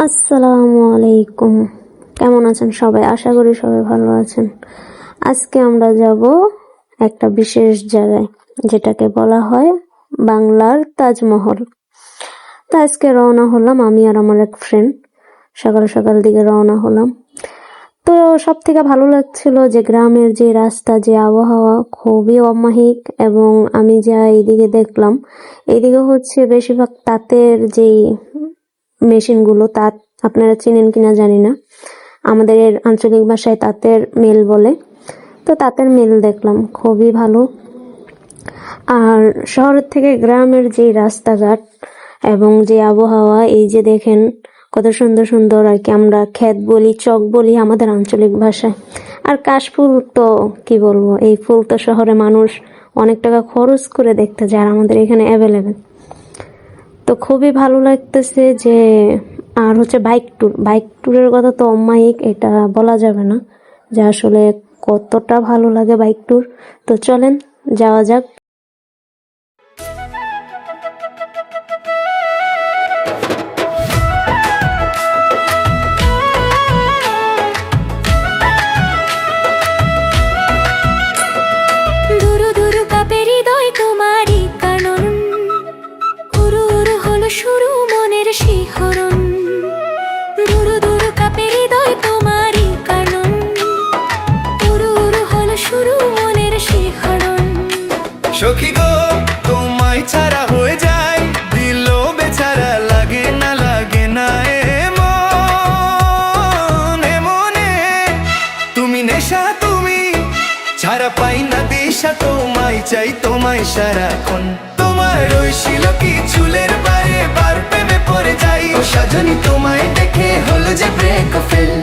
আসসালামু আলাইকুম। কেমন আছেন সবাই? আশা করি সবাই ভালো আছেন। আজকে আমরা যাব একটা বিশেষ জায়গায়, যেটাকে বলা হয় বাংলার তাজমহল। তো আজকে রওনা হলাম আমি আর আমার এক ফ্রেন্ড, সকাল সকাল দিকে রওনা হলাম। তো সব থেকে ভালো লাগছিল যে গ্রামের যে রাস্তা, যে আবহাওয়া খুবই অমায়িক। এবং আমি যা এইদিকে দেখলাম, এইদিকে হচ্ছে বেশিরভাগ তাঁতের যেই মেশিনগুলো, তাঁত আপনারা চেনেন কিনা জানি না, আমাদের আঞ্চলিক ভাষায় তাঁতের মিল বলে। তো তাঁতের মিল দেখলাম, খুবই ভালো। আর শহরের থেকে গ্রামের যে রাস্তাঘাট এবং যে আবহাওয়া, এই যে দেখেন কত সুন্দর সুন্দর আর কি, আমরা ক্ষেত বলি, চক বলি আমাদের আঞ্চলিক ভাষায়। আর কাশফুল তো কি বলবো, এই ফুল তো শহরে মানুষ অনেক টাকা খরচ করে দেখতে যায়, আর আমাদের এখানে অ্যাভেলেবেল। তো খুবই ভালো লাগতেছে যে, আর হচ্ছে বাইক ট্যুরের কথা তো অমায়িক, এটা বলা যাবে না যে আসলে কতটা ভালো লাগে বাইক ট্যুর। তো চলেন যাওয়া যাক। সখী গো তোমায় ছাড়া হয়ে যায় দিল বেচারা, লাগে না মনে তুমি নেশা, তুমি ছাড়া পাই না দিশা, তোমায় চাই তোমায় সারাক্ষণ। তোমার ওই শিলকি চুলের বারে বার প্রেমে পড়ে যাই। ও সাজনী তোমায় দেখে হলো যে ব্রেক ফেল,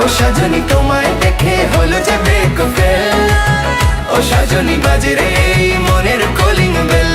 ও সাজনী তোমায় দেখে হলো যে ব্রেক ফেল, ও সাজনী বাজে রে এই মনের কলিং বেল।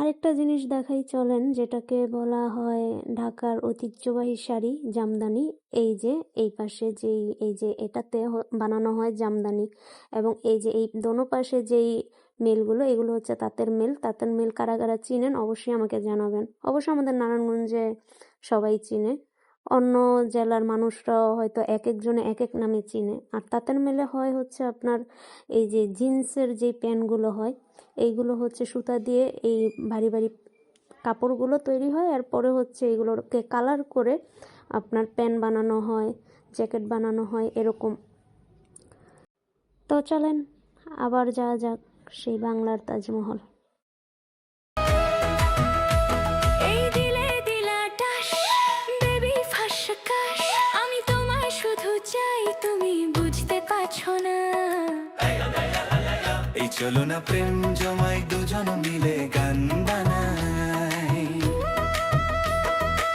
আরেকটা জিনিস দেখাই চলেন, যেটাকে বলা হয় ঢাকার ঐতিহ্যবাহী শাড়ি জামদানি। এই যে এই পাশে যেই, এই যে এটাতে বানানো হয় জামদানি, এবং এই যে এই দোনো পাশে যেই মিলগুলো, এগুলো হচ্ছে তাঁতের মিল। তাঁতের মিল কারা কারা চিনেন অবশ্যই আমাকে জানাবেন। অবশ্য আমাদের নারায়ণগঞ্জে সবাই চিনে, অন্য জেলার মানুষরাও হয়তো এক একজনে এক এক নামে চিনে। আর তাঁতের মিলে হয় হচ্ছে আপনার এই যে জিন্সের যে প্যান্টগুলো হয়, এইগুলো হচ্ছে সুতা দিয়ে এই ভারী ভারী কাপড়গুলো তৈরি হয়, এরপরে হচ্ছে এগুলোকে কালার করে আপনার প্যান্ট বানানো হয়, জ্যাকেট বানানো হয়, এরকম। তো চলেন আবার যাওয়া যাক সেই বাংলার তাজমহল। এই চলো না প্রেম জমাই দুজন মিলে গান বানাই।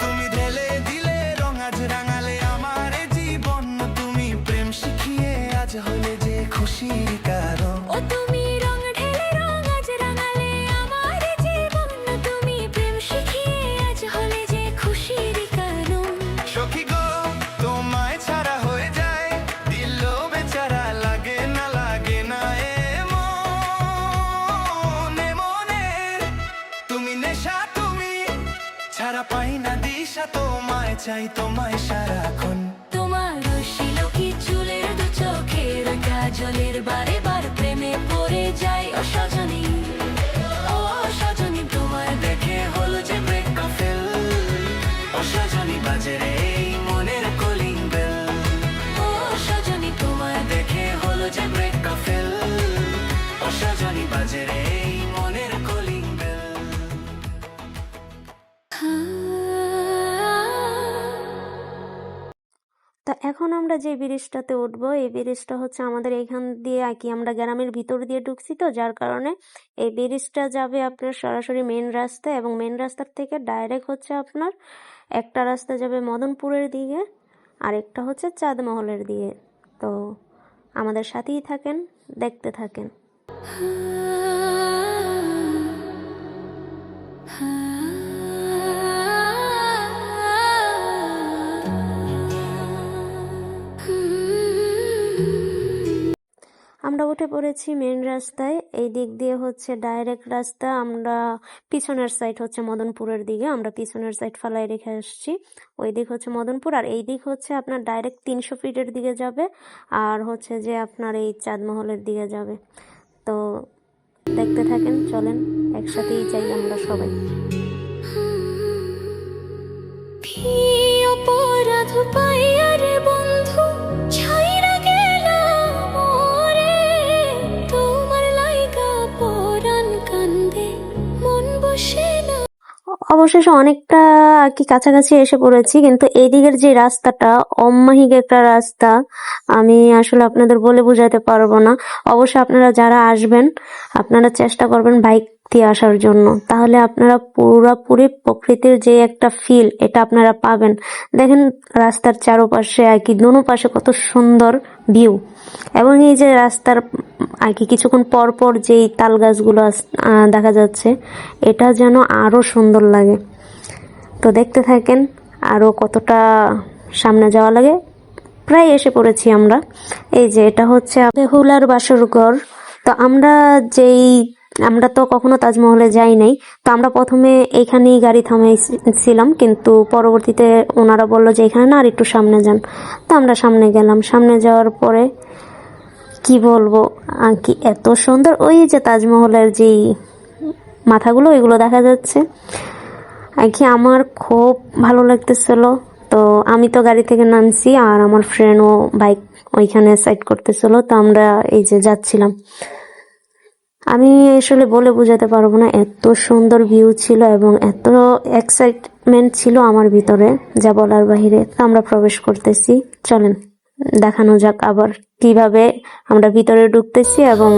তুমি ঢেলে দিলে রং আজ রাঙালে আমার জীবন, তুমি প্রেম শিখিয়ে আজ হলে যে খুশির কারণ। ও তুমি রং ঢেলে রং আজ রাঙালে আমার জীবন, তুমি প্রেম শিখিয়ে আজ হলে যে খুশির কারণ। সখী গো তোমায় ছাড়া হয়ে যায় দিল বেচারা, লাগে না তুমি নেশা, তুমি ছাড়া পাই না দিশা, তোমায় চাই তোমায় সারাক্ষণ। তোমার শিলকি চুলের দু চোখের কাজলের বারে বার প্রেমে পড়ে যায়। ও সজনী, ও সজনী তোমায় দেখে হলো যে ব্রেক ফেল, ও সজনী বাজে রে এই মনের কলিং বেল, ও সজনী তোমায় দেখে হলো যে ব্রেক ফেল, ও সজনী বাজে রে এই মনের কলিং বেল। তা এখন আমরা যে ব্রিজটাতে উঠবো, এই ব্রিজটা হচ্ছে আমাদের এখান দিয়ে আর কি, আমরা গ্রামের ভিতর দিয়ে ঢুকছি, তো যার কারণে এই ব্রিজটা যাবে আপনার সরাসরি মেন রাস্তা, এবং মেন রাস্তার থেকে ডাইরেক্ট হচ্ছে আপনার একটা রাস্তা যাবে মদনপুরের দিকে, আর একটা হচ্ছে চাঁদমহলের দিকে। তো আমাদের সাথেই থাকেন, দেখতে থাকেন। আমরা উঠে পড়েছি মেন রাস্তায়। এই দিক দিয়ে হচ্ছে ডাইরেক্ট রাস্তা, আমরা পিছনের সাইড হচ্ছে মদনপুরের দিকে, আমরা পিছনের সাইড ফালাই রেখে আসছি। ওই দিক হচ্ছে মদনপুর, আর এই দিক হচ্ছে আপনার ডাইরেক্ট 300 ফিটের দিকে যাবে, আর হচ্ছে যে আপনার এই চাঁদমহলের দিকে যাবে। তো দেখতে থাকেন, চলেন একসাথেই যাই আমরা সবাই। অপরাধ পাইয়া রে বন্ধু ছাইরা গেলাম ওরে, তোমার লাইগা পরাণ কান্দে মন বসে না। অবশেষে অনেকটা আর কি কাছাকাছি এসে পড়েছি, কিন্তু এই দিকের যে রাস্তাটা অমায়িক একটা রাস্তা, আমি আসলে আপনাদের বলে বোঝাতে পারবো না। অবশ্যই আপনারা যারা আসবেন আপনারা চেষ্টা করবেন বাইক দিয়ে আসার জন্য, তাহলে আপনারা পুরোপুরি প্রকৃতির যে একটা ফিল এটা আপনারা পাবেন। দেখেন রাস্তার চারপাশে আর কি দোনো পাশে কত সুন্দর ভিউ, এবং এই যে রাস্তার আর কি কিছুক্ষণ পর পর যেই তাল গাছগুলো দেখা যাচ্ছে, এটা যেন আরো সুন্দর লাগে। তো দেখতে থাকেন আরো কতটা সামনে যাওয়া লাগে। প্রায় এসে পড়েছি আমরা। এই যে এটা হচ্ছে বেহুলার বাসর ঘর। তো আমরা তো কখনো তাজমহলে যাই নাই, তো আমরা প্রথমে এখানেই গাড়ি থামাইছিলাম, কিন্তু পরবর্তীতে ওনারা বললো যে এখানে না, আর একটু সামনে যান। তো আমরা সামনে গেলাম। সামনে যাওয়ার পরে কি বলবো আর কি এত সুন্দর, ওই যে তাজমহলের যেই মাথাগুলো ওইগুলো দেখা যাচ্ছে আর কি। আমার খুব ভালো লাগতেছিল। তো আমি তো গাড়ি থেকে নামছি, আর আমার ফ্রেন্ডও বাইক ওইখানে সাইড করতেছিল। তো আমরা এই যে যাচ্ছিলাম, আমি আসলে বলে বোঝাতে পারবো না, এত সুন্দর ভিউ ছিল এবং এত এক্সাইটমেন্ট ছিল আমার ভিতরে যা বলার বাহিরে। তো আমরা প্রবেশ করতেছি, চলেন দেখানো যাক আবার কিভাবে আমরা ভিতরে ঢুকতেছি। এবং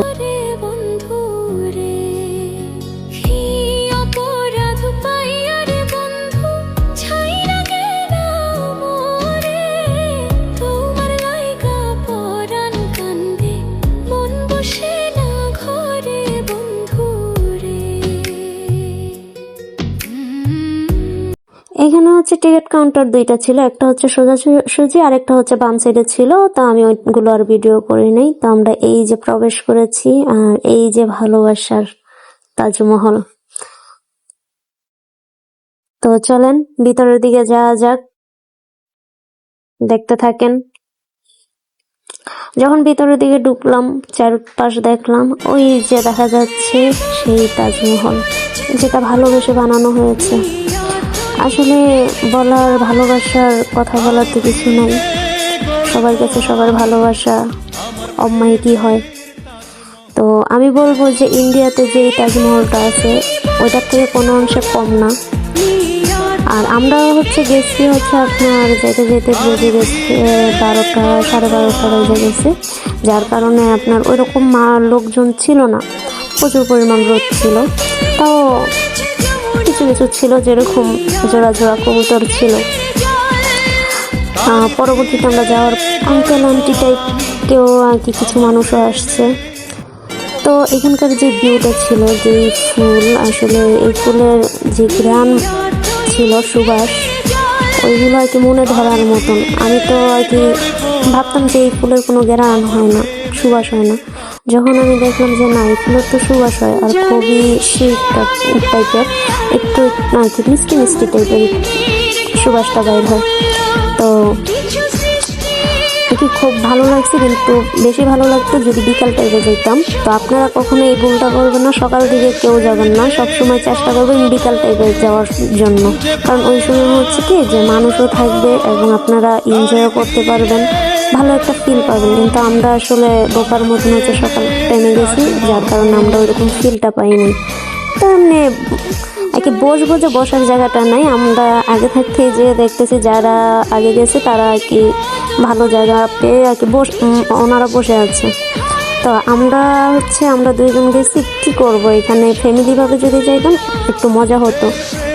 এখানে হচ্ছে টিকিট কাউন্টার দুইটা ছিল, একটা হচ্ছে সোজাসুজি আর একটা হচ্ছে বাম সাইডে ছিল। তো আমি ওইগুলো আর ভিডিও করি নাই। তো আমরা এই যে প্রবেশ করেছি, আর এই যে ভালোবাসার তাজমহল। তো চলেন ভিতরের দিকে যাওয়া যাক, দেখতে থাকেন। যখন ভিতরের দিকে ঢুকলাম, চারপাশ দেখলাম, ওই যে দেখা যাচ্ছে সেই তাজমহল, যেটা ভালোবেসে বানানো হয়েছে। আসলে ভালোবাসার কথা বলার তো কিছু নাই, সবার কাছে সবার ভালোবাসা অমায়িকই হয়। তো আমি বলবো যে ইন্ডিয়াতে যে তাজমহলটা আছে ওইটার থেকে কোনো অংশে কম না। আর আমরা গেছি আপনার যেতে যেতে বেজে গেছে 12টা, 12:30 বেজে গেছে, যার কারণে আপনার ওইরকম লোকজন ছিল না, প্রচুর পরিমাণ রোদ ছিল। তাও কিছু কিছু ছিল, যেরকম জোড়া জোড়া কবুতর ছিল। পরবর্তীতে আমরা যাওয়ার আঙ্কেল আন্টি টাইপ কেউ আর কি কিছু মানুষও আসছে। তো এখানকার যে ভিউটা ছিল, যে ফুল, আসলে এই ফুলের যে ঘ্রাণ ছিল, সুবাস, ওইগুলো আর কি মনে ধরার মতন। আমি তো আর কি ভাবতাম যে এই ফুলের কোনো ঘ্রাণ হয় না, সুবাস হয় না। যখন আমি দেখলাম যে না, এই ফুলের তো সুবাস হয়, আর খুবই সুইট টাইপের, একটু আর কি মিষ্টি মিষ্টি টাইপের সুবাসটা বাইর হয়। তো কি খুব ভালো লাগছে, কিন্তু বেশি ভালো লাগতো যদি বিকাল টাইপে যেতাম। তো আপনারা কখনো এই ভুলটা করবেন না, সকাল দিকে কেউ যাবেন না, সবসময় চেষ্টা করবেন বিকাল টাইপে যাওয়ার জন্য। কারণ ওই সময় কি যে মানুষও থাকবে এবং আপনারা এনজয়ও করতে পারবেন, ভালো একটা ফিল পাবেন। কিন্তু আমরা আসলে বোকার মতন সকাল টাইমে গেছি, যার কারণে আমরা ওইরকম ফিলটা পাইনি। তো এমনি আর কি বসবো, যে বসার জায়গাটা নাই। আমরা আগে থাকতে যে দেখতেছি যারা আগে গেছে তারা আর কি ভালো জায়গা পেয়ে আর কি ওনারা বসে আছে। তো আমরা দুইজন গেছি, কি করব, এখানে ফ্যামিলিভাবে যদি যাইতাম একটু মজা হতো।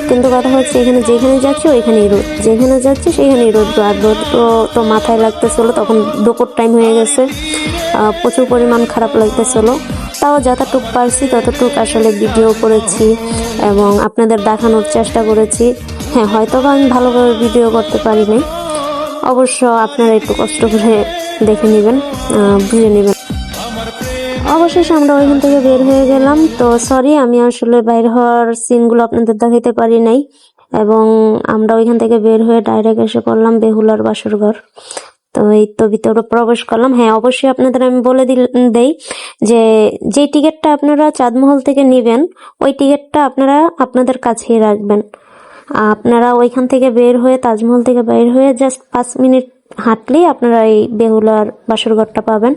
কিন্তু কথা এখানে যেখানে যাচ্ছি ওইখানেই রোদ, যেখানে যাচ্ছি সেখানেই রোদ। আর রোদ তো মাথায় লাগতেছিল, তখন দুপুর টাইম হয়ে গেছে। প্রচুর পরিমাণ খারাপ লাগতেছিল। তাও যতটুকু পারছি ততটুকু আসলে ভিডিও করেছি এবং আপনাদের দেখানোর চেষ্টা করেছি। হ্যাঁ, হয়তো বা আমি ভালোভাবে ভিডিও করতে পারিনি, অবশ্য আপনারা একটু কষ্ট করে দেখে নেবেন, বুঝে নেবেন। অবশেষে আমরা ওইখান থেকে বের হয়ে গেলাম। তো সরি, আমি আসলে বাইর হওয়ার সিনগুলো আপনাদের দেখাইতে পারি নাই, এবং আমরা ওইখান থেকে বের হয়ে ডাইরেক্ট এসে পড়লাম বেহুলার বাসর ঘর। তো এই তো ভিতরে প্রবেশ করলাম। হ্যাঁ, অবশ্যই আপনাদের আমি বলে দেই যে টিকিটটা আপনারা চাঁদমহল থেকে নেবেন, ওই টিকিটটা আপনারা আপনাদের কাছেই রাখবেন। আপনারা ওইখান থেকে বের হয়ে, তাজমহল থেকে বের হয়ে জাস্ট 5 মিনিট হাঁটলেই আপনারা এই বেহুলার বাসর ঘরটা পাবেন।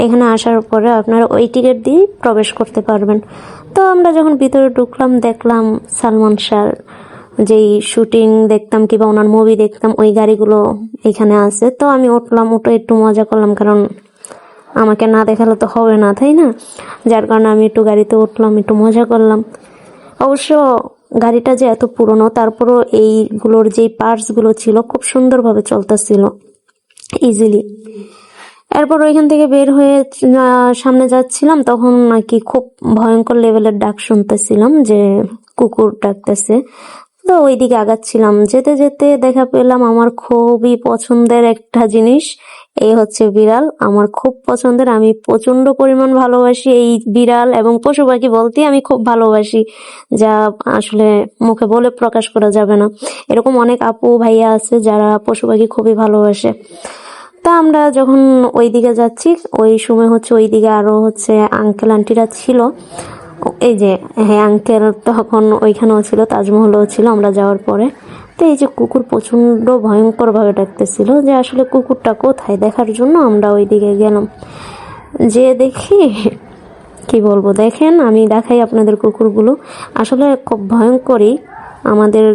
এখানে আসার পরে আপনারা ওই টিকিট দিয়ে প্রবেশ করতে পারবেন। তো আমরা যখন ভিতরে ঢুকলাম, দেখলাম সালমান শাহর যেই শুটিং দেখতাম কিংবা ওনার মুভি দেখতাম, ওই গাড়িগুলো এখানে আছে। তো আমি উঠলাম, উঠে একটু মজা করলাম, কারণ আমাকে না দেখালে তো হবে না, তাই না? যার কারণে আমি একটু গাড়িতে উঠলাম, একটু মজা করলাম। অবশ্য গাড়িটা যে এত পুরনো, তারপরও এইগুলোর যেই পার্টসগুলো ছিল খুব সুন্দরভাবে চলতেছিল ইজিলি। এরপর ওইখান থেকে বের হয়ে সামনে যাচ্ছিলাম, তখন নাকি খুব ভয়ঙ্কর লেভেলের ডাক শুনতেছিলাম, যে কুকুর ডাকতেছে। তো ওইদিকে আগাচ্ছিলাম, যেতে যেতে দেখা পেলাম আমার খুবই পছন্দের একটা জিনিস, এই হচ্ছে বিড়াল। আমার খুব পছন্দের, আমি প্রচন্ড পরিমাণ ভালোবাসি এই বিড়াল এবং পশু পাখি বলতে আমি খুব ভালোবাসি, যা আসলে মুখে বলে প্রকাশ করা যাবে না। এরকম অনেক আপু ভাইয়া আছে যারা পশু পাখি খুবই ভালোবাসে। তা আমরা যখন ওইদিকে যাচ্ছি, ওই সময় হচ্ছে ওইদিকে আরো হচ্ছে আঙ্কেল আন্টিরা ছিল। এই যে, হ্যাঁ, আঙ্কেল তখন ওইখানেও ছিল, তাজমহলও ছিল আমরা যাওয়ার পরে। তো এই যে কুকুর প্রচন্ড ভয়ঙ্কর ভাবে ডাকতেছিল, যে আসলে কুকুরটা কোথায় দেখার জন্য আমরা ওইদিকে গেলাম। যে দেখি, কি বলবো, দেখেন আমি দেখাই আপনাদের কুকুরগুলো, আসলে খুব ভয়ঙ্করই। আমাদের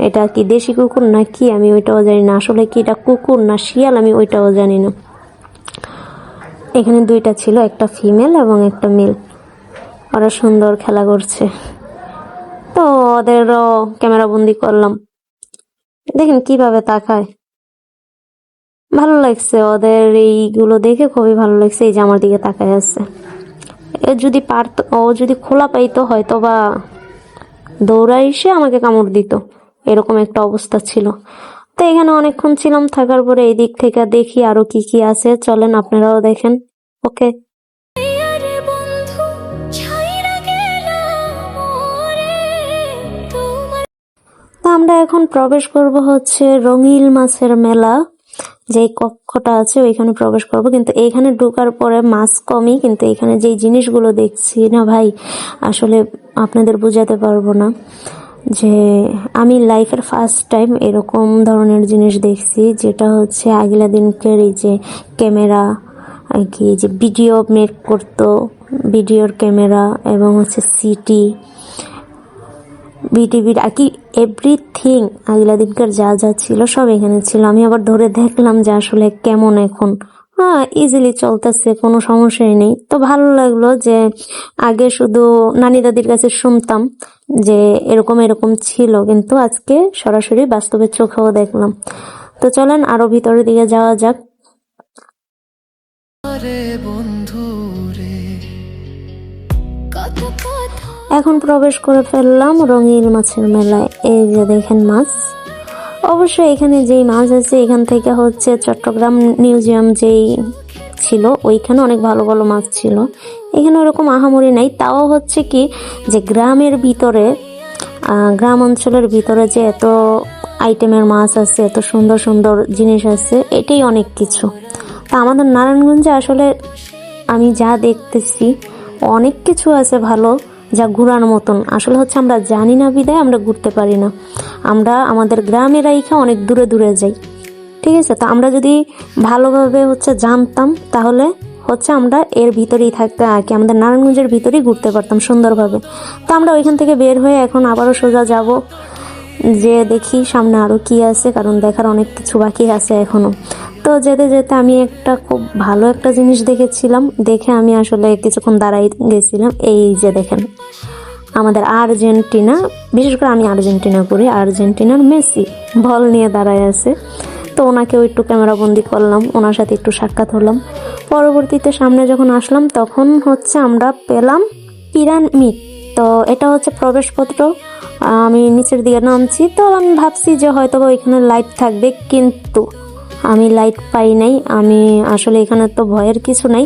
এটা কি দেশি কুকুর না কি আমি ওইটাও জানি না, আসলে কি এটা কুকুর না শিয়াল আমি ওইটাও জানি না। এখানে দুইটা ছিল, একটা ফিমেল এবং একটা মেল। ওরা সুন্দর খেলা করছে, তো ওদেরও ক্যামেরা বন্দি করলাম। দেখেন কিভাবে তাকায়, ভালো লাগছে ওদের এইগুলো দেখে, খুবই ভালো লাগছে। এই যে আমার দিকে তাকায় আছে, যদি পারতো, ও যদি খোলা পাইতো হয়তো বা দৌড়ায় এসে আমাকে কামড় দিত, এরকম একটা অবস্থা ছিল। তো এখানে অনেকক্ষণ ছিলাম, থাকার পরে এই দিক থেকে দেখি আরো কি কি আছে, চলেন আপনারাও দেখেন। ওকে, আমরা এখন প্রবেশ করব হচ্ছে রঙিল মাছের মেলা, যে কক্ষটা আছে ওইখানে প্রবেশ করব। কিন্তু এইখানে ঢোকার পরে মাছ কমই, কিন্তু এখানে যেই জিনিসগুলো দেখছি না ভাই, আসলে আপনাদের বোঝাতে পারবো না। যে আমি লাইফের ফার্স্ট টাইম এরকম ধরনের জিনিস দেখছি, যেটা হচ্ছে আগলা দিনকের এই যে ক্যামেরা আর কি, যে ভিডিও মেক করতো, ভিডিওর ক্যামেরা এবং হচ্ছে সিটি বিটিভির আর কি এভরিথিং, আগলা দিনকার যা যা ছিল সব এখানে ছিল। আমি আবার ধরে দেখলাম যে আসলে কেমন এখন। ইজিলি চলতেছে, কোনো সমস্যাই নেই। তো ভালো লাগলো যে আগে শুধু নানি দাদির কাছে শুনতাম যে এরকম এরকম ছিল, কিন্তু আজকে সরাসরি বাস্তবে চোখেও দেখলাম। তো চলেন আরো ভিতরের দিকে যাওয়া যাক। এখন প্রবেশ করে ফেললাম রঙিন মাছের মেলায়। এই যে দেখেন মাছ, অবশ্যই এখানে যেই মাছ আছে এখান থেকে হচ্ছে চট্টগ্রাম মিউজিয়াম যেই ছিল ওইখানে অনেক ভালো ভালো মাছ ছিল। এখানে ওরকম আহামরি নাই, তাও হচ্ছে কি যে গ্রামের ভিতরে, গ্রাম অঞ্চলের ভিতরে যে এত আইটেমের মাছ আছে, এত সুন্দর সুন্দর জিনিস আছে, এটাই অনেক কিছু। তা আমাদের নারায়ণগঞ্জে আসলে আমি যা দেখতেছি অনেক কিছু আছে ভালো, যা ঘোরার মতন। আসলে হচ্ছে আমরা জানি না বিদায় আমরা ঘুরতে পারি না, আমরা আমাদের গ্রামের রাইখা অনেক দূরে দূরে যাই, ঠিক আছে? তো আমরা যদি ভালোভাবে হচ্ছে জানতাম তাহলে হচ্ছে আমরা এর ভিতরেই থাকতে আর কি, আমাদের নারায়ণগঞ্জের ভিতরেই ঘুরতে পারতাম সুন্দরভাবে। তো আমরা ওইখান থেকে বের হয়ে এখন আবারও সোজা যাব, যে দেখি সামনে আরো কি আছে, কারণ দেখার অনেক কিছু বাকি আছে এখনো। তো যেতে যেতে আমি একটা খুব ভালো একটা জিনিস দেখেছিলাম, দেখে আমি আসলে কিছুক্ষণ দাঁড়াই গেছিলাম। এই যে দেখেন আমাদের আর্জেন্টিনা, বিশেষ করে আমি আর্জেন্টিনা করি, আর্জেন্টিনার মেসি বল নিয়ে দাঁড়ায় আছে। তো ওনাকেও একটু ক্যামেরা বন্দি করলাম, ওনার সাথে একটু সাক্ষাৎ হলাম। পরবর্তীতে সামনে যখন আসলাম তখন হচ্ছে আমরা পেলাম পিরামিড। তো এটা হচ্ছে প্রবেশপত্র। আমি নিচের দিকে নামছি, তো আমি ভাবছি যে হয়তো এখানে লাইট থাকবে, কিন্তু আমি লাইট পাই নাই। আমি আসলে এখানে তো ভয়ের কিছু নাই,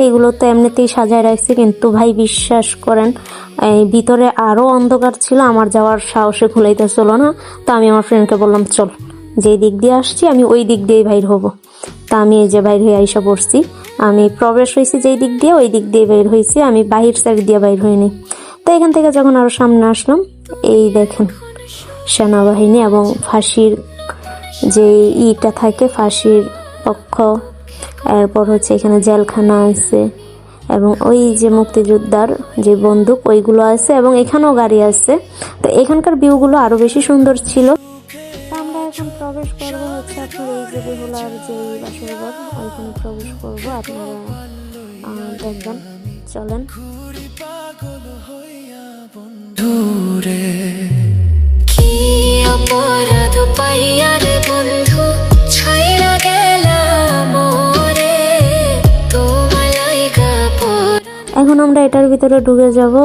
এগুলো তো এমনিতেই সাজায় রাখছি, কিন্তু ভাই বিশ্বাস করেন এই ভিতরে আরও অন্ধকার ছিল, আমার যাওয়ার সাহসে খুলাইতেছিল না। তো আমি আমার ফ্রেন্ডকে বললাম চল, যেই দিক দিয়ে আসছি আমি ওই দিক দিয়েই বাইর হব। তা আমি এই যে বাইর হয়ে আইসা পড়ছি, আমি প্রবেশ হয়েছি যেই দিক দিয়ে ওই দিক দিয়ে বাইর হয়েছি, আমি বাহির সাইড দিয়ে বাইর হইনি। তো এখান থেকে যখন আরও সামনে আসলাম, এই দেখেন সেনাবাহিনী এবং ফাঁসির যে ইটা থাকে, ফাঁসির পক্ষ, এরপর হচ্ছে এখানে জেলখানা আছে, এবং ওই যে মুক্তিযোদ্ধার যে বন্দুক ওইগুলো আছে, এবং এখানেও গাড়ি আছে। তো এখানকার ভিউগুলো আরো বেশি সুন্দর ছিল। আমরা এখন প্রবেশ করবো হচ্ছে আপনার এই যে বেহুলার যে বাসরঘর, ওইখানে প্রবেশ করবো। আপনারা দেখবেন, চলেন। কি অপরাধ পাইয়া রে বন্ধু, ছাইরা গেলাম মোরে, তোমার লাইগা পর। এখন আমরা এটার ভিতরে ঢুকে যাব।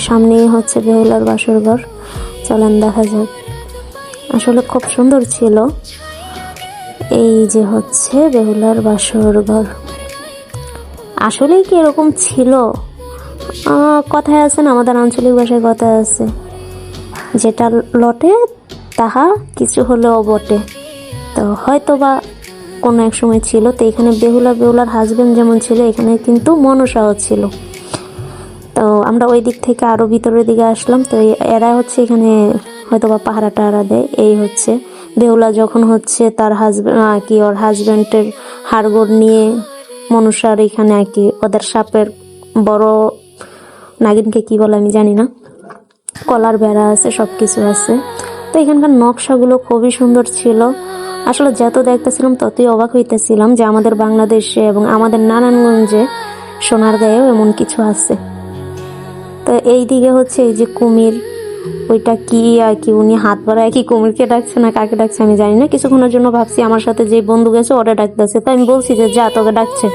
সামনেই হচ্ছে বেহুলার বাসরঘর, চলেন দেখা যাক। আসলে খুব সুন্দর ছিল। এই যে হচ্ছে বেহুলার বাসরঘর, আসলেই কি এরকম ছিল? কথায় আছে না, আমাদের আঞ্চলিক ভাষায় কথা আছে, যেটা লটে তাহা কিছু হলেও বটে। তো হয়তো বা কোনো এক সময় ছিল। তো এখানে বেহুলার হাজবেন্ড যেমন ছিল, এখানে কিন্তু মনসাও ছিল। তো আমরা ওই দিক থেকে আরো ভিতরের দিকে আসলাম। তো এরা হচ্ছে এখানে হয়তো বা পাহারা টাহারা দেয়। এই হচ্ছে বেহুলা যখন হচ্ছে তার ওর হাজবেন্ডের হাড়গোড় নিয়ে মনসার এখানে ওদের সাপের বড় নাগিনকে কি বলে আমি জানি না, কলার বেড়া আছে, সবকিছু আছে। তো এখানকার নকশাগুলো খুবই সুন্দর ছিল। আসলে যত দেখতেছিলাম ততই অবাক হইতেছিলাম যে আমাদের বাংলাদেশে এবং আমাদের নারায়ণগঞ্জে, সোনারগাঁয়েও এমন কিছু আছে। তো এই দিকে হচ্ছে এই যে কুমির, ওইটা কি উনি হাত বাড়ায় কি কুমিরকে ডাকছে না কাকে ডাকছে আমি জানি না। কিছুক্ষণের জন্য ভাবছি আমার সাথে যে বন্ধু গেছে ওরা ডাকতেছে, তো আমি বলছি যে যা, তোকে ডাকছে।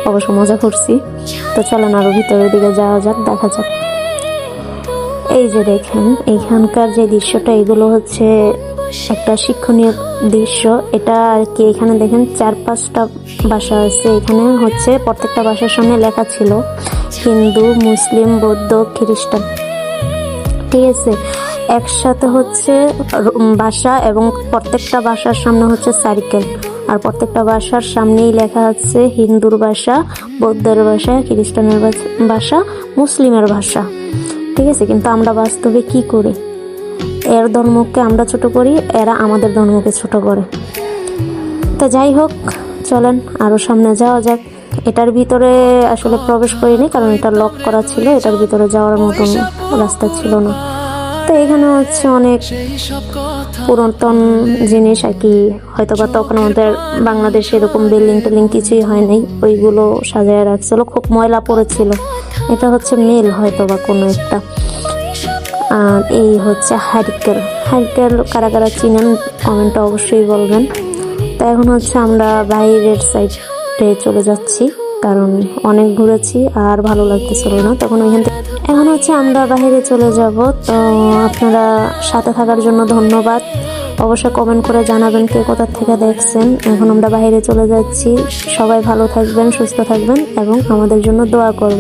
অবশ্য মজা করছি। তো চলেন আরো ভিতরের দিকে যাওয়া যাক, দেখা যাক। এই যে দেখেন এইখানকার যে দৃশ্যটা, এগুলো হচ্ছে একটা শিক্ষণীয় দৃশ্য। এটা আর কি, এখানে দেখেন 4-5টা বাসা আছে। এখানে হচ্ছে প্রত্যেকটা বাসার সামনে লেখা ছিল হিন্দু, মুসলিম, বৌদ্ধ, খ্রিস্টান, ঠিক আছে, একসাথে হচ্ছে বাসা, এবং প্রত্যেকটা বাসার সামনে হচ্ছে সার্কেল। আর প্রত্যেকটা বাসার সামনেই লেখা আছে হিন্দুর ভাষা, বৌদ্ধের ভাষা, খ্রিস্টানের ভাষা, মুসলিমের ভাষা, ঠিক আছে। কিন্তু আমরা বাস্তবে কি করি, এর ধর্মকে আমরা ছোট করি, এরা আমাদের ধর্মকে ছোট করে। তো যাই হোক, চলেন আরো সামনে যাওয়া যাক। এটার ভিতরে আসলে প্রবেশ করিনি, কারণ এটা লক করা ছিল, এটার ভিতরে যাওয়ার মতন রাস্তা ছিল না। তো এখানে হচ্ছে অনেক পুরাতন জিনিস আর কি, হয়তো বা তখন আমাদের বাংলাদেশে এরকম বিল্ডিং টিল্ডিং কিছুই হয় নাই, ওইগুলো সাজায় রাখছিল, খুব ময়লা পড়েছিল। এটা হচ্ছে মিল হয়তো বা কোনো একটা। আর এই হচ্ছে হারিকেল কারা কারা চিনেন কমেন্টে অবশ্যই বলবেন। তো এখন হচ্ছে আমরা বাইরের সাইডে চলে যাচ্ছি, কারণ অনেক ঘুরেছি আর ভালো লাগতেছিল না তখন ওইখান থেকে। এখন হচ্ছে আমরা বাইরে চলে যাব। তো আপনারা সাথে থাকার জন্য ধন্যবাদ। অবশ্যই কমেন্ট করে জানাবেন কে কোথা থেকে দেখছেন। এখন আমরা বাইরে চলে যাচ্ছি। সবাই ভালো থাকবেন, সুস্থ থাকবেন এবং আমাদের জন্য দোয়া করবেন।